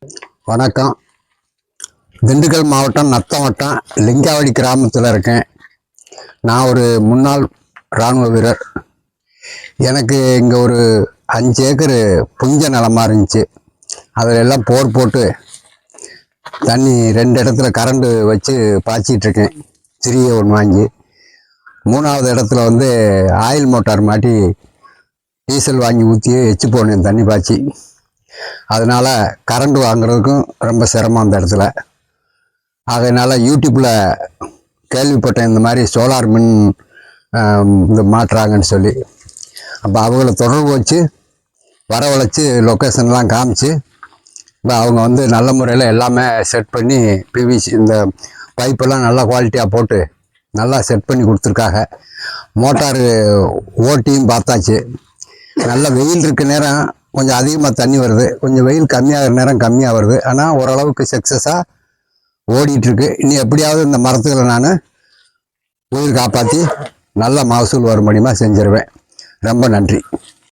வணக்கம். திண்டுக்கல் மாவட்டம் நத்தம் வட்டம் லிங்காவடி கிராமத்தில் இருக்கேன். நான் ஒரு முன்னாள் இராணுவ வீரர். எனக்கு இங்கே ஒரு 5 ஏக்கர் புஞ்ச நிலமா இருந்துச்சு. அதில் எல்லாம் போர் போட்டு தண்ணி 2 இடத்துல கரண்டு வச்சு பாய்ச்சிட்ருக்கேன். சிறிய ஒன்று வாங்கி 3வது இடத்துல ஆயில் மோட்டார் மாட்டி டீசல் வாங்கி ஊற்றி எச்சு போனேன் தண்ணி பாய்ச்சி. அதனால் கரண்ட் வாங்குறதுக்கும் ரொம்ப சிரமம் அந்த இடத்துல. அதனால் யூடியூப்பில் கேள்விப்பட்டேன் இந்த மாதிரி சோலார் மின் இது மாட்டுறாங்கன்னு சொல்லி. அப்போ அவங்கள தொடர்பு வச்சு வரவழைச்சி லொக்கேஷன்லாம் காமிச்சு இப்போ அவங்க நல்ல முறையில் எல்லாமே செட் பண்ணி பிவிசி இந்த பைப்பெல்லாம் நல்லா குவாலிட்டியாக போட்டு நல்லா செட் பண்ணி கொடுத்துருக்காங்க. மோட்டாரு ஓட்டியும் பார்த்தாச்சு. நல்ல வெயில் இருக்க நேரம் கொஞ்சம் அதிகமாக தண்ணி வருது, கொஞ்சம் வெயில் கம்மியாகிற நேரம் கம்மியாக வருது. ஆனால் ஓரளவுக்கு சக்ஸஸாக ஓடிட்டுருக்கு. இனி எப்படியாவது இந்த மரத்துக்களை நான் உயிர் காப்பாற்றி நல்ல மகசூல் வரும்படியுமா செஞ்சிருவேன். ரொம்ப நன்றி.